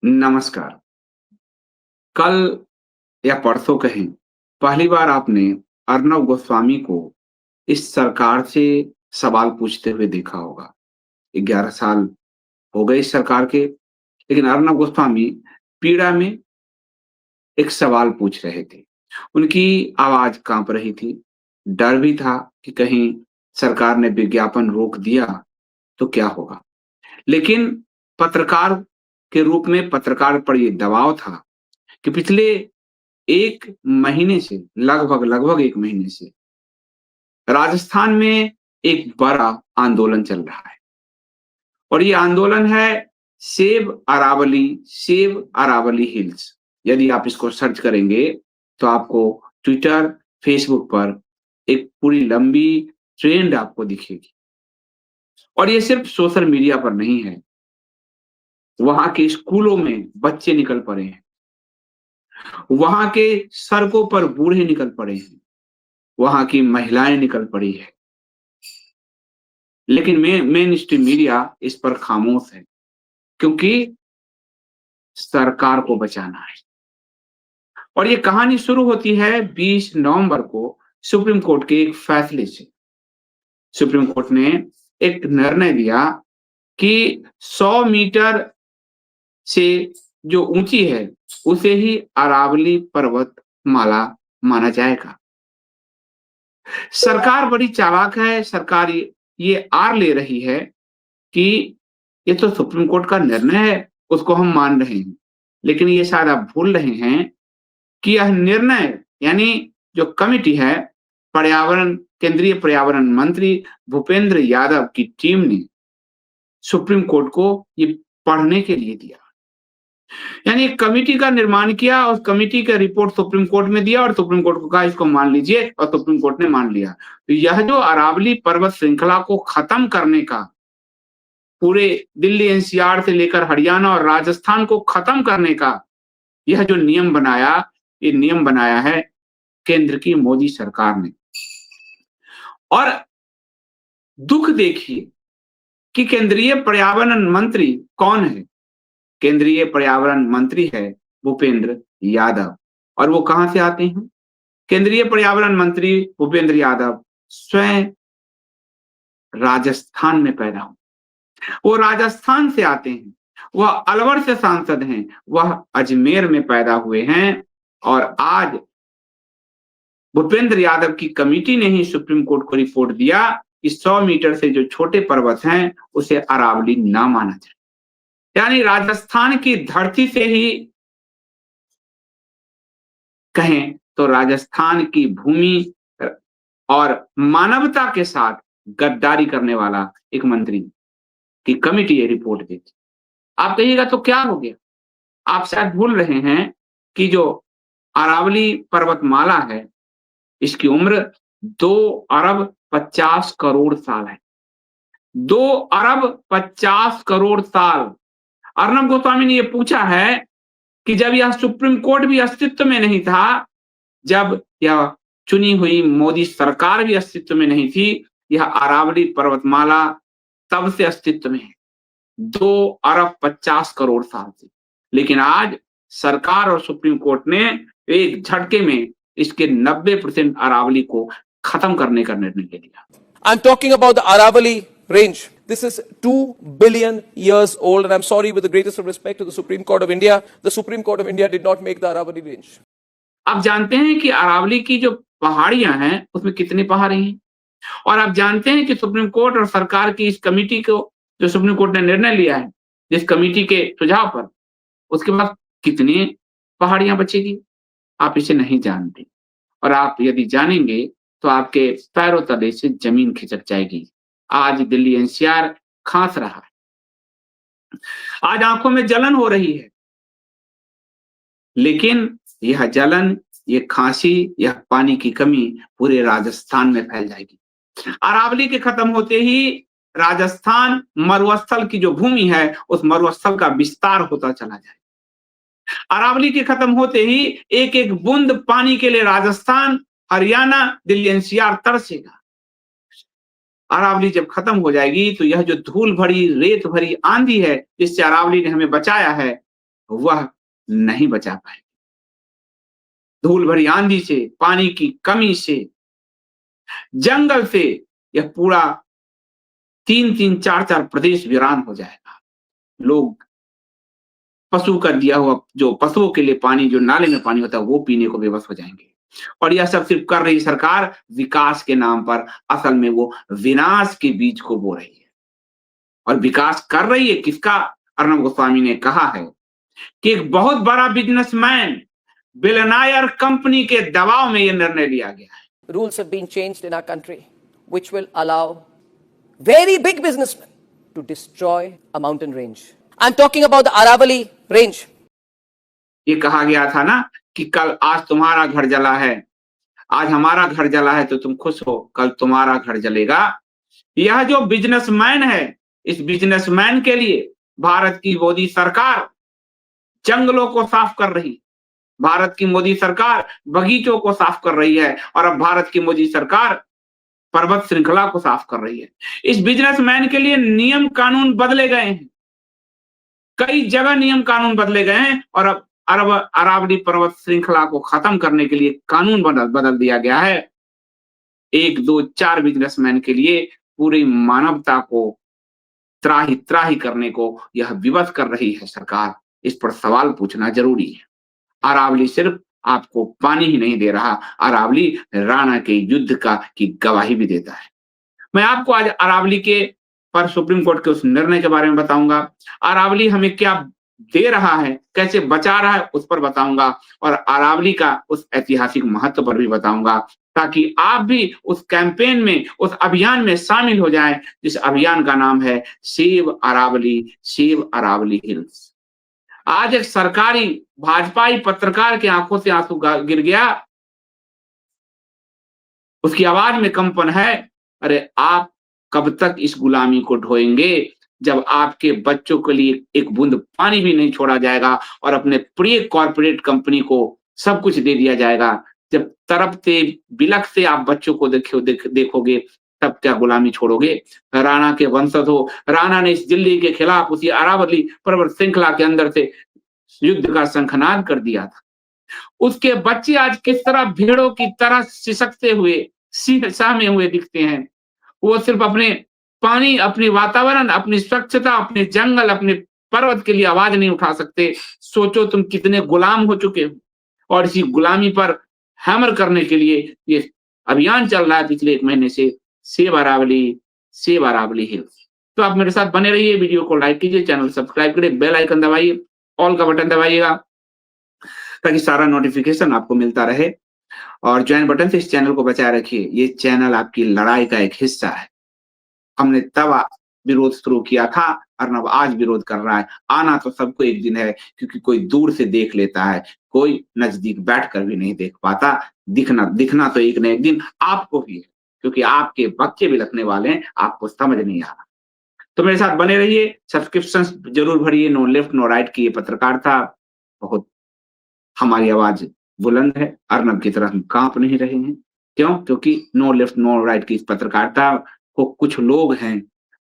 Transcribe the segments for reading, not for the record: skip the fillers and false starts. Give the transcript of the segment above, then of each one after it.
नमस्कार। कल या परसों कहें, पहली बार आपने अर्नब गोस्वामी को इस सरकार से सवाल पूछते हुए देखा होगा। 11 साल हो गए इस सरकार के, लेकिन अर्नब गोस्वामी पीड़ा में एक सवाल पूछ रहे थे। उनकी आवाज़ काँप रही थी, डर भी था कि कहीं सरकार ने विज्ञापन रोक दिया तो क्या होगा? लेकिन पत्रकार के रूप में पत्रकार पर ये दबाव था कि पिछले 1 महीने से लगभग 1 महीने से राजस्थान में एक बड़ा आंदोलन चल रहा है और ये आंदोलन है सेव अरावली हिल्स। यदि आप इसको सर्च करेंगे तो आपको ट्विटर, फेसबुक पर एक पूरी लंबी ट्रेंड आपको दिखेगी और ये सिर्फ सोशल मीडिया पर नहीं है, वहाँ के स्कूलों में बच्चे निकल पड़े हैं, वहाँ के सड़कों पर बूढ़े निकल पड़े हैं, वहाँ की महिलाएँ निकल पड़ी हैं। लेकिन मेन स्ट्रीम मीडिया इस पर खामोश है क्योंकि सरकार को बचाना है। और ये कहानी शुरू होती है 20 नवंबर को सुप्रीम कोर्ट के एक फैसले से। सुप्रीम कोर्ट ने एक निर्णय दिया कि 100 मीटर से जो ऊंची है उसे ही अरावली पर्वत माला माना जाएगा। सरकार बड़ी चालाक है, सरकार ये आड़ ले रही है कि ये तो सुप्रीम कोर्ट का निर्णय है, उसको हम मान रहे हैं। लेकिन ये शायद आप भूल रहे हैं कि यह निर्णय यानी जो कमिटी है, केंद्रीय पर्यावरण मंत्री भूपेंद्र यादव की टीम ने सुप्रीम कोर्ट को ये पढ़ने के लिए दिया। यानी एक कमिटी का निर्माण किया और कमिटी का रिपोर्ट सुप्रीम कोर्ट में दिया और सुप्रीम कोर्ट को कहा इसको मान लीजिए और सुप्रीम कोर्ट ने मान लिया। तो यह जो अरावली पर्वत श्रृंखला को खत्म करने का पूरे दिल्ली एनसीआर से लेकर हरियाणा और राजस्थान को खत्म करने का यह जो नियम बनाया, ये नियम बनाया है केंद्र की मोदी सरकार ने। और दुख देखिए कि केंद्रीय पर्यावरण मंत्री कौन है? केंद्रीय पर्यावरण मंत्री है भूपेंद्र यादव। और वो कहां से आते हैं? केंद्रीय पर्यावरण मंत्री भूपेंद्र यादव स्वयं राजस्थान में पैदा हुए। वो राजस्थान से आते हैं, वह अलवर से सांसद हैं, वह अजमेर में पैदा हुए हैं और आज भूपेंद्र यादव की कमिटी ने ही सुप्रीम कोर्ट को रिपोर्ट दिया कि 100 मीटर से जो छोटे पर्वत हैं उसे अरावली ना माना जाए। यानी राजस्थान की धरती से ही कहें तो राजस्थान की भूमि और मानवता के साथ गद्दारी करने वाला एक मंत्री की कमिटी ये रिपोर्ट देती। आप कहिएगा तो क्या हो गया? आप शायद भूल रहे हैं कि जो अरावली पर्वतमाला है इसकी उम्र 2 अरब 50 करोड़ साल है। 2 अरब 50 करोड़ साल। अर्नब गोस्वामी ने यह पूछा है कि जब यह सुप्रीम कोर्ट भी अस्तित्व में नहीं था, जब यह चुनी हुई मोदी सरकार भी अस्तित्व में नहीं थी, यह अरावली पर्वतमाला तब से अस्तित्व में है, 2 अरब 50 करोड़ साल से। लेकिन आज सरकार और सुप्रीम कोर्ट ने एक झटके में इसके 90% अरावली को खत्म करने का निर्णय ले लिया। I'm talking about the Aravalli Range. This is 2 billion years old, and I'm sorry, with the greatest of respect to the Supreme Court of India, the Supreme Court of India did not make the Aravalli Range. आप जानते हैं कि अरावली की जो पहाड़ियां हैं उसमें कितनी पहाड़ी हैं? और आप जानते हैं कि सुप्रीम कोर्ट और सरकार की इस कमिटी को जो सुप्रीम कोर्ट ने निर्णय लिया है, जिस कमिटी के सुझाव पर, उसके बाद कितनी पहाड़ियां बचेगी? आप इसे नहीं जानते और आप यदि जानेंगे तो आपके पैरों तले से जमीन खिसक जाएगी। आज दिल्ली एनसीआर खांस रहा है, आज आंखों में जलन हो रही है, लेकिन यह जलन, ये खांसी, यह पानी की कमी पूरे राजस्थान में फैल जाएगी। अरावली के खत्म होते ही राजस्थान मरुस्थल की जो भूमि है उस मरुस्थल का विस्तार होता चला जाए। अरावली के खत्म होते ही एक एक बूंद पानी के लिए राजस्थान, हरियाणा, दिल्ली एनसीआर तरसेगा। अरावली जब खत्म हो जाएगी तो यह जो धूल भरी, रेत भरी आंधी है जिससे अरावली ने हमें बचाया है, वह नहीं बचा पाए। धूल भरी आंधी से, पानी की कमी से, जंगल से यह पूरा 3-3 4-4 प्रदेश वीरान हो जाएगा। लोग पशु का दिया हुआ जो पशुओं के लिए पानी जो नाले में पानी होता है वो पीने को विवश हो जाएँगे। और यह सब सिर्फ़ कर रही सरकार विकास के नाम पर, असल में वो विनाश के बीज को बो रही है। और विकास कर रही है किसका? अर्णब गोस्वामी ने कहा है कि एक बहुत बड़ा बिज़नेसमैन, बिलियनेयर कंपनी के दबाव में ये निर्णय लिया गया है। Rules have been changed in our country, which will allow very big businessmen to destroy a mountain range. I'm talking about the Aravalli range. ये कहा गया था ना कि कल आज तुम्हारा घर जला है, आज हमारा घर जला है तो तुम खुश हो, कल तुम्हारा घर जलेगा। यह जो बिजनेसमैन है, इस बिजनेसमैन के लिए भारत की मोदी सरकार जंगलों को साफ कर रही, भारत की मोदी सरकार बगीचों को साफ कर रही है और अब भारत की मोदी सरकार पर्वत श्रृंखला को साफ कर रही है। इस बिजनेसमैन के लिए नियम कानून बदले गए हैं, कई जगह नियम कानून बदले गए हैं और अब अरावली पर्वत श्रृंखला को खत्म करने के लिए कानून बदल दिया गया है। 1, 2, 4 बिजनेसमैन के लिए पूरी मानवता को त्राही करने को यह विवश कर रही है सरकार। इस पर सवाल पूछना जरूरी है। अरावली सिर्फ आपको पानी ही नहीं दे रहा, अरावली राणा के युद्ध की गवाही भी देता है। मैं आपको आज अरावली के पर सुप्रीम कोर्ट के उस निर्णय के बारे में बताऊंगा। अरावली हमें क्या दे रहा है, कैसे बचा रहा है उस पर बताऊंगा और अरावली का उस ऐतिहासिक महत्व पर भी बताऊंगा, ताकि आप भी उस कैंपेन में, उस अभियान में शामिल हो जाएं, जिस अभियान का नाम है सेव अरावली हिल्स। आज एक सरकारी भाजपाई पत्रकार के आंखों से आंसू गिर गया, उसकी आवाज में कंपन है। अरे आप कब तक इस गुलामी को ढोएंगे, जब आपके बच्चों के लिए एक बूंद पानी भी नहीं छोड़ा जाएगा और अपने प्रिय कॉर्पोरेट कंपनी को सब कुछ दे दिया जाएगा। जब तड़पते बिलखते आप बच्चों को देखोगे तब क्या गुलामी छोड़ोगे? राणा के वंशज हो, राणा ने इस दिल्ली के खिलाफ उसी अरावली पर्वत श्रृंखला के अंदर से युद्ध का शंखनाद कर दिया था। उसके बच्चे आज किस तरह भेड़ों की तरह सिसकते हुए, सहमे हुए दिखते हैं। वो सिर्फ अपने पानी, अपने वातावरण, अपनी स्वच्छता, अपने जंगल, अपने पर्वत के लिए आवाज नहीं उठा सकते। सोचो तुम कितने गुलाम हो चुके हो और इसी गुलामी पर हैमर करने के लिए ये अभियान चल रहा है पिछले 1 महीने से, सेव अरावली हिल्स। तो आप मेरे साथ बने रहिए, वीडियो को लाइक कीजिए, चैनल सब्सक्राइब करिए, बेल आइकन दबाइए, ऑल का बटन दबाइएगा ताकि सारा नोटिफिकेशन आपको मिलता रहे और ज्वाइन बटन से इस चैनल को बचाए रखिए। ये चैनल आपकी लड़ाई का एक हिस्सा है। हमने तब विरोध शुरू किया था, अर्णब आज विरोध कर रहा है। आना तो सबको एक दिन है, क्योंकि कोई दूर से देख लेता है, कोई नजदीक बैठकर भी नहीं देख पाता। दिखना तो एक न एक दिन आपको भी है, क्योंकि आपके बच्चे भी लिखने वाले हैं, आपको समझ नहीं आ रहा। तो मेरे साथ बने रहिए, सब्सक्रिप्शन जरूर भरिए। नो लेफ्ट नो राइट की ये पत्रकारिता बहुत, हमारी आवाज बुलंद है, अर्णब की तरह हम कांप नहीं रहे हैं। क्यों? क्योंकि नो लेफ्ट नो राइट की इस पत्रकारिता को कुछ लोग हैं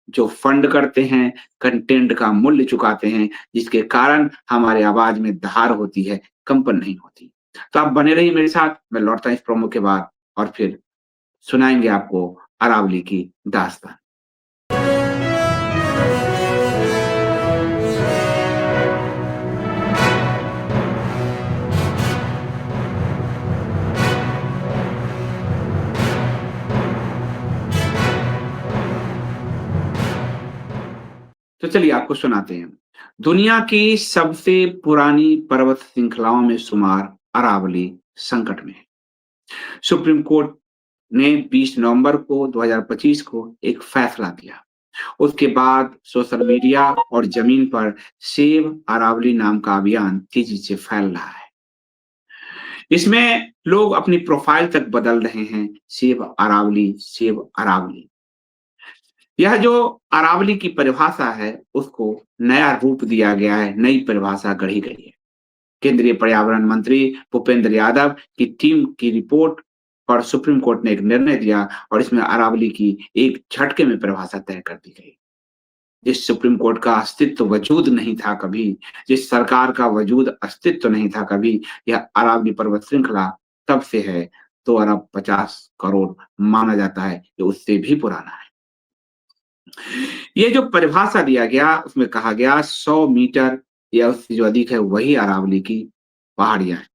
जो फंड करते हैं, कंटेंट का मूल्य चुकाते हैं, जिसके कारण हमारी आवाज में धार होती है, कंपन नहीं होती। तो आप बने रहिए मेरे साथ। मैं लौटता हूं इस प्रोमो के बाद और फिर सुनाएंगे आपको अरावली की दास्तान। तो चलिए आपको सुनाते हैं। दुनिया की सबसे पुरानी पर्वत श्रृंखलाओं में शुमार अरावली संकट में है। सुप्रीम कोर्ट ने 20 नवंबर को 2025 को एक फैसला दिया। उसके बाद सोशल मीडिया और जमीन पर सेव अरावली नाम का अभियान तेजी से फैल रहा है। इसमें लोग अपनी प्रोफाइल तक बदल रहे हैं, सेव अरावली। यह जो अरावली की परिभाषा है उसको नया रूप दिया गया है, नई परिभाषा गढ़ी गई है। केंद्रीय पर्यावरण मंत्री भूपेंद्र यादव की टीम की रिपोर्ट पर सुप्रीम कोर्ट ने एक निर्णय दिया और इसमें अरावली की एक झटके में परिभाषा तय कर दी गई। जिस सुप्रीम कोर्ट का अस्तित्व वजूद नहीं था कभी, जिस सरकार का वजूद अस्तित्व नहीं था कभी, यह अरावली पर्वत श्रृंखला तब से है। 2 अरब 50 करोड़ माना जाता है, ये उससे भी पुराना है। ये जो परिभाषा दिया गया उसमें कहा गया 100 मीटर या उससे जो अधिक है वही अरावली की पहाड़ियाँ हैं।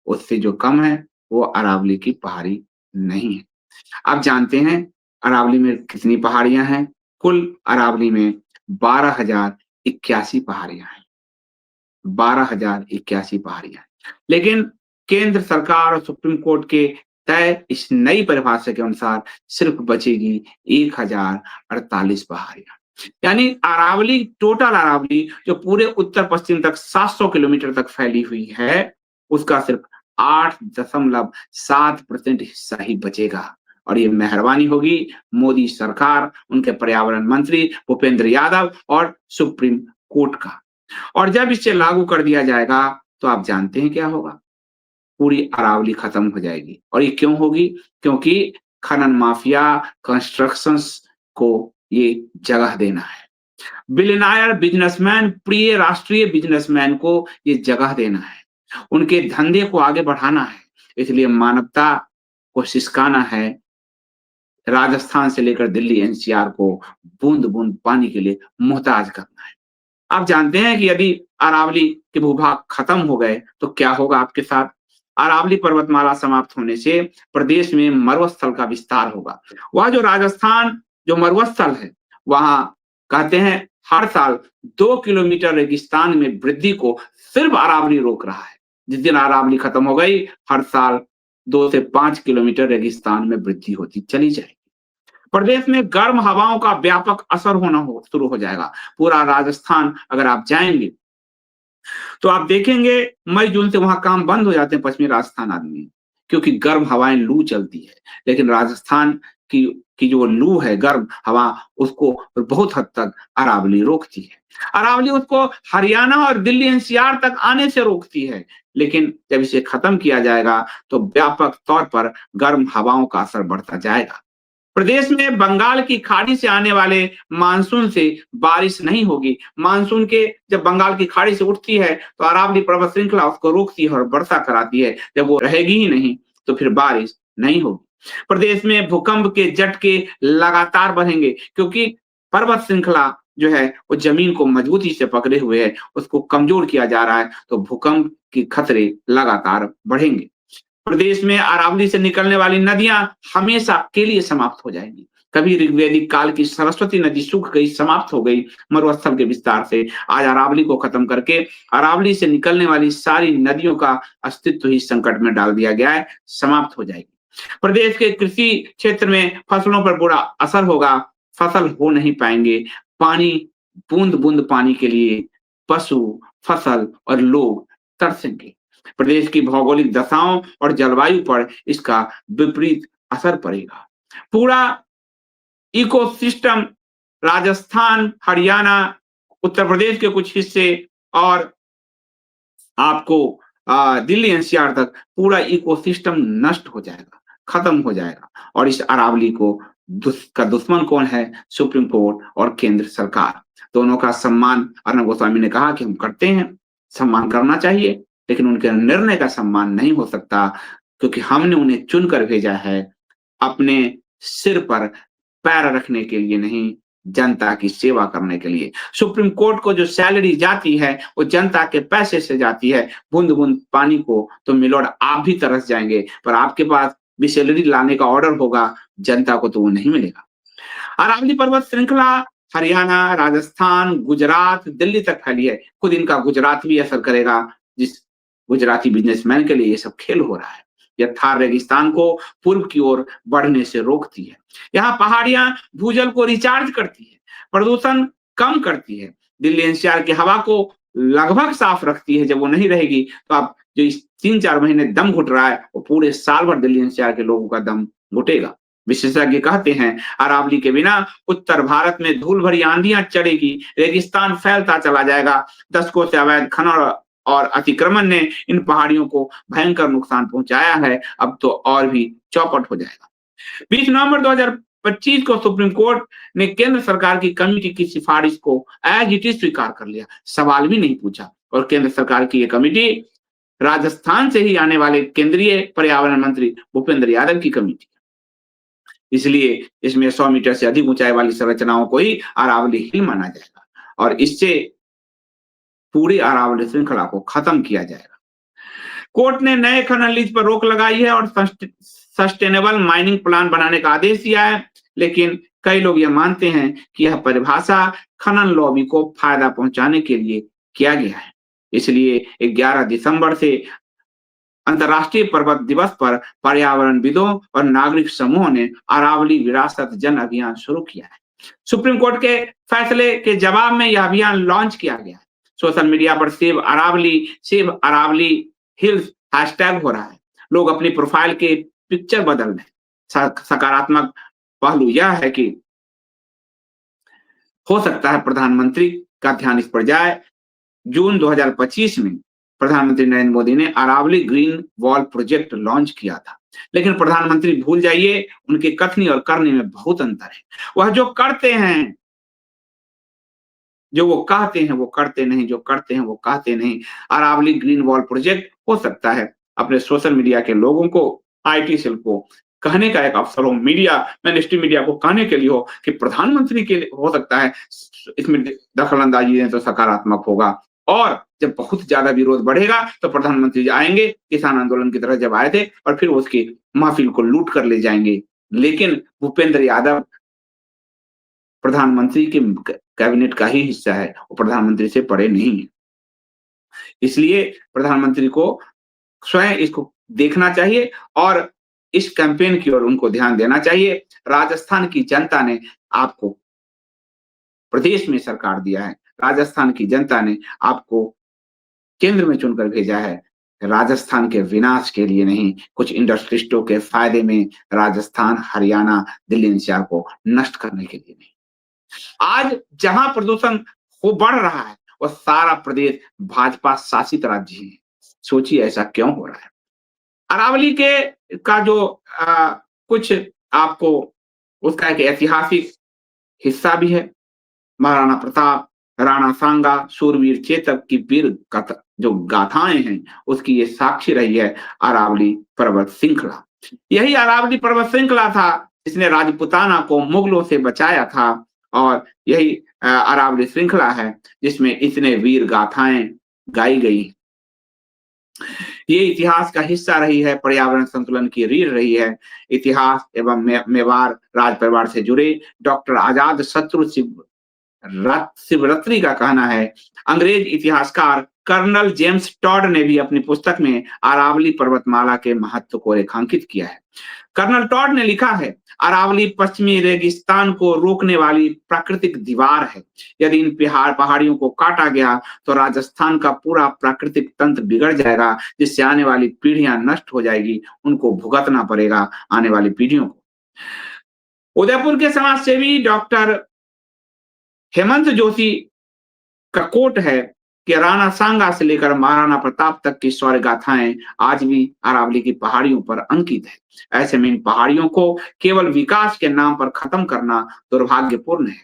उससे जो कम है वो अरावली की पहाड़ी नहीं है। आप जानते हैं अरावली में कितनी पहाड़ियाँ हैं? कुल अरावली में 12,081 पहाड़ियाँ हैं। 12,081 पहाड़ियाँ हैं। लेकिन केंद्र सरकार और सुप्रीम कोर्ट के तय इस नई परिभाषा के अनुसार सिर्फ बचेगी 1,048 पहाड़ियाँ। यानी अरावली, टोटल अरावली जो पूरे उत्तर-पश्चिम तक 700 किलोमीटर तक फैली हुई है, उसका सिर्फ 8.7% हिस्सा ही बचेगा। और ये मेहरबानी होगी मोदी सरकार, उनके पर्यावरण मंत्री भूपेंद्र यादव और सुप्रीम कोर्ट का। और जब इसे लागू कर दिया जाएगा तो आप जानते हैं क्या होगा? पूरी अरावली खत्म हो जाएगी। और ये क्यों होगी? क्योंकि खनन माफिया, कंस्ट्रक्शंस को ये जगह देना है। बिलियनियर बिजनेसमैन, प्रिय राष्ट्रीय बिजनेसमैन को ये जगह देना है। उनके धंधे को आगे बढ़ाना है। इसलिए मानवता को सिसकाना है। राजस्थान से लेकर दिल्ली एनसीआर को बूंद-बूंद पानी के लिए मोहताज करना है। आप जानते हैं कि यदि अरावली के भूभाग खत्म हो गए तो क्या होगा आपके साथ? अरावली पर्वतमाला समाप्त होने से प्रदेश में मरुस्थल का विस्तार होगा। वह जो राजस्थान जो मरुस्थल है, वहां कहते हैं हर साल 2 किलोमीटर रेगिस्तान में वृद्धि को सिर्फ अरावली रोक रहा है। जिस दिन अरावली खत्म हो गई, हर साल 2 से 5 किलोमीटर रेगिस्तान में वृद्धि होती चली जाएगी। प्रदेश में गर्म हवाओं का व्यापक असर होना शुरू हो जाएगा। पूरा राजस्थान अगर आप जाएंगे तो आप देखेंगे मई जून से वहां काम बंद हो जाते हैं पश्चिमी राजस्थान आदि में, क्योंकि गर्म हवाएं, लू चलती है। लेकिन राजस्थान की जो लू है, गर्म हवा, उसको बहुत हद तक अरावली रोकती है। अरावली उसको हरियाणा और दिल्ली एनसीआर तक आने से रोकती है। लेकिन जब इसे खत्म किया जाएगा तो व्यापक तौर पर गर्म हवाओं का असर बढ़ता जाएगा। प्रदेश में बंगाल की खाड़ी से आने वाले मानसून से बारिश नहीं होगी। मानसून के जब बंगाल की खाड़ी से उठती है तो अरावली पर्वत श्रृंखला उसको रोकती है और वर्षा कराती है। जब वो रहेगी ही नहीं तो फिर बारिश नहीं होगी। प्रदेश में भूकंप के झटके लगातार बढ़ेंगे, क्योंकि पर्वत श्रृंखला जो है वो जमीन को मजबूती से पकड़े हुए है, उसको कमजोर किया जा रहा है, तो भूकंप के खतरे लगातार बढ़ेंगे। प्रदेश में अरावली से निकलने वाली नदियां हमेशा के लिए समाप्त हो जाएंगी। कभी ऋग्वैदिक काल की सरस्वती नदी सूख गई, समाप्त हो गई मरुस्थल के विस्तार से। आज अरावली को खत्म करके अरावली से निकलने वाली सारी नदियों का अस्तित्व ही संकट में डाल दिया गया है, समाप्त हो जाएगी। प्रदेश के कृषि क्षेत्र में फसलों पर बुरा असर होगा, फसल हो नहीं पाएंगे। पानी, बूंद बूंद पानी के लिए पशु, फसल और लोग तरसेंगे। प्रदेश की भौगोलिक दशाओं और जलवायु पर इसका विपरीत असर पड़ेगा। पूरा इकोसिस्टम, राजस्थान, हरियाणा, उत्तर प्रदेश के कुछ हिस्से और आपको दिल्ली एनसीआर तक पूरा इकोसिस्टम नष्ट हो जाएगा, खत्म हो जाएगा। और इस अरावली को का दुश्मन कौन है? सुप्रीम कोर्ट और केंद्र सरकार। दोनों का सम्मान अर्णब गोस्वामी ने कहा कि हम करते हैं, सम्मान करना चाहिए, लेकिन उनके निर्णय का सम्मान नहीं हो सकता, क्योंकि हमने उन्हें चुनकर भेजा है अपने सिर पर पैर रखने के लिए नहीं, जनता की सेवा करने के लिए। सुप्रीम कोर्ट को जो सैलरी जाती है वो जनता के पैसे से जाती है। बूंद बूंद पानी को तो मिलोड आप भी तरस जाएंगे, पर आपके पास भी सैलरी लाने का ऑर्डर होगा, जनता को तो वो नहीं मिलेगा। अरावली पर्वत श्रृंखला हरियाणा, राजस्थान, गुजरात, दिल्ली तक फैली है। खुद इनका गुजरात भी असर करेगा, जिस गुजराती बिजनेसमैन के लिए ये सब खेल हो रहा है। यह थार रेगिस्तान को पूर्व की ओर बढ़ने से रोकती है। यहाँ पहाड़ियां भूजल को रिचार्ज करती है, प्रदूषण कम करती है, दिल्ली एनसीआर की हवा को लगभग साफ रखती है। जब वो नहीं रहेगी तो आप जो इस 3-4 महीने दम घुट रहा है, वो पूरे साल भर दिल्ली एनसीआर के लोगों का दम घुटेगा। विशेषज्ञ कहते हैं अरावली के बिना उत्तर भारत में धूल भरी आंधियां चढ़ेगी, रेगिस्तान फैलता चला जाएगा। दशकों से अवैध खनन और अतिक्रमण ने इन पहाड़ियों को भयंकर नुकसान पहुंचाया है, अब तो और भी चौपट हो जाएगा। 20 नवंबर 2025 को सुप्रीम कोर्ट ने केंद्र सरकार की कमेटी की सिफारिश को एज इट इज स्वीकार कर लिया, सवाल भी नहीं पूछा। और केंद्र सरकार की ये कमेटी राजस्थान से ही आने वाले केंद्रीय पर्यावरण मंत्री भूपेंद्र यादव की कमेटी, इसलिए इसमें 100 मीटर से अधिक ऊंचाई वाली संरचनाओं को ही अरावली हिल माना जाएगा और इससे पूरी अरावली श्रृंखला को खत्म किया जाएगा। कोर्ट ने नए खनन लीज पर रोक लगाई है और सस्टेनेबल माइनिंग प्लान बनाने का आदेश दिया है, लेकिन कई लोग यह मानते हैं कि यह परिभाषा खनन लॉबी को फायदा पहुंचाने के लिए किया गया है। इसलिए 11 दिसंबर से अंतर्राष्ट्रीय पर्वत दिवस पर पर्यावरणविदों और नागरिक समूहों ने अरावली विरासत जन अभियान शुरू किया है। सुप्रीम कोर्ट के फैसले के जवाब में यह अभियान लॉन्च किया गया है। सोशल मीडिया पर सेव अरावली हिल्स हैशटैग हो रहा है। लोग अपनी प्रोफाइल के पिक्चर बदल रहे हैं। सकारात्मक पहलू यह है कि हो सकता है प्रधानमंत्री का ध्यान इस पर जाए। जून 2025 में प्रधानमंत्री नरेंद्र मोदी ने Aravalli green wall project launch किया था, लेकिन प्रधानमंत्री भूल जाइए, उनके कथनी और करने में बहुत अंतर है। वह जो करते हैं, जो वो कहते हैं वो करते नहीं, जो करते हैं वो कहते नहीं। अरावली ग्रीन वॉल प्रोजेक्ट हो सकता है अपने सोशल मीडिया के लोगों को, आईटी सेल को कहने का एक अवसर हो, मेनस्ट्रीम मीडिया को कहने के लिए हो कि प्रधानमंत्री के लिए हो सकता है इसमें दखल अंदाजी है तो सकारात्मक होगा। और जब बहुत ज्यादा विरोध बढ़ेगा तो प्रधानमंत्री आएंगे किसान आंदोलन की तरह जब आए थे और फिर उसकी महफिल को लूट कर ले जाएंगे। लेकिन भूपेंद्र यादव प्रधानमंत्री के कैबिनेट का ही हिस्सा है, वो प्रधानमंत्री से परे नहीं है। इसलिए प्रधानमंत्री को स्वयं इसको देखना चाहिए और इस कैंपेन की ओर उनको ध्यान देना चाहिए। राजस्थान की जनता ने आपको प्रदेश में सरकार दिया है, राजस्थान की जनता ने आपको केंद्र में चुनकर भेजा है, राजस्थान के विनाश के लिए नहीं, कुछ इंडस्ट्रिस्टों के फायदे में राजस्थान, हरियाणा, दिल्ली एनसीआर को नष्ट करने के लिए नहीं। आज जहां प्रदूषण हो बढ़ रहा है वह सारा प्रदेश भाजपा शासित राज्य है। सोचिए ऐसा क्यों हो रहा है। अरावली के का जो कुछ आपको उसका एक ऐतिहासिक हिस्सा भी है। महाराणा प्रताप, राणा सांगा, शूरवीर चेतक की वीर जो गाथाएं हैं उसकी ये साक्षी रही है अरावली पर्वत श्रृंखला। यही अरावली पर्वत श्रृंखला था जिसने राजपुताना को मुगलों से बचाया था और यही अरावली श्रृंखला है जिसमें इतने वीर गाथाएं गाई गई। ये इतिहास का हिस्सा रही है, पर्यावरण संतुलन की रीढ़ रही है। इतिहास एवं मेवाड़ राज परिवार से जुड़े डॉक्टर आजाद शत्रु शिवरत्री का कहना है, अंग्रेज इतिहासकार कर्नल जेम्स टॉड ने भी अपनी पुस्तक में अरावली पर्वतमाला के महत्व को रेखांकित किया है। कर्नल टॉड ने लिखा है, अरावली पश्चिमी रेगिस्तान को रोकने वाली प्राकृतिक दीवार है। यदि इन पहाड़ियों को काटा गया तो राजस्थान का पूरा प्राकृतिक तंत्र बिगड़ जाएगा, जिससे आने वाली पीढ़ियां नष्ट हो जाएगी, उनको भुगतना पड़ेगा आने वाली पीढ़ियों को। उदयपुर के समाजसेवी डॉक्टर हेमंत जोशी का कोट है कि राणा सांगा से लेकर महाराणा प्रताप तक की शौर्य गाथाएं आज भी अरावली की पहाड़ियों पर अंकित है। ऐसे में इन पहाड़ियों को केवल विकास के नाम पर खत्म करना दुर्भाग्यपूर्ण है।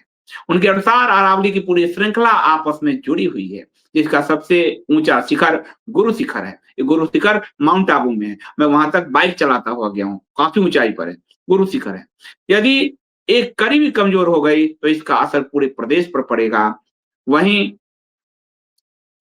उनके अनुसार अरावली की पूरी श्रृंखला आपस में जुड़ी हुई है, जिसका सबसे ऊंचा शिखर गुरु शिखर है। ये गुरु शिखर माउंट आबू में है, मैं वहां तक बाइक चलाता हुआ गया हूँ, काफी ऊंचाई पर है, गुरु शिखर है। यदि एक कड़ी भी कमजोर हो गई तो इसका असर पूरे प्रदेश पर पड़ेगा। वहीं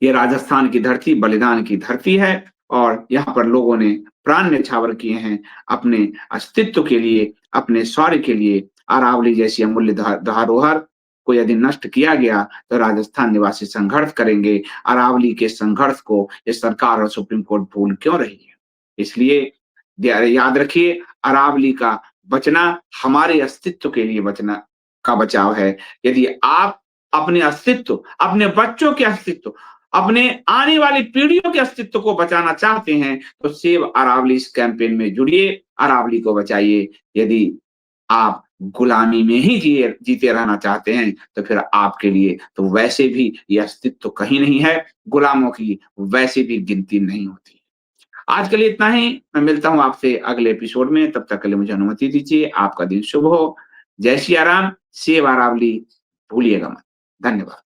ये राजस्थान की धरती बलिदान की धरती है और यहाँ पर लोगों ने प्राण न्यौछावर किए हैं अपने अस्तित्व के लिए, अपने शौर्य के लिए। अरावली जैसी अमूल्य धरोहर को यदि नष्ट किया गया तो राजस्थान निवासी संघर्ष करेंगे। अरावली के संघर्ष को ये सरकार और सुप्रीम कोर्ट भूल क्यों रही है। इसलिए याद रखिए, अरावली का बचना हमारे अस्तित्व के लिए बचना का बचाव है। यदि आप अपने अस्तित्व, अपने बच्चों के अस्तित्व, अपने आने वाली पीढ़ियों के अस्तित्व को बचाना चाहते हैं तो सेव अरावली इस कैंपेन में जुड़िए, अरावली को बचाइए। यदि आप गुलामी में ही जीते रहना चाहते हैं तो फिर आपके लिए तो वैसे भी ये अस्तित्व कहीं नहीं है, गुलामों की वैसे भी गिनती नहीं होती। आज के लिए इतना ही। मैं मिलता हूं आपसे अगले एपिसोड में, तब तक के लिए मुझे अनुमति दीजिए। आपका दिन शुभ हो। जय सिया राम, सेव अरावली भूलिएगा मत। धन्यवाद।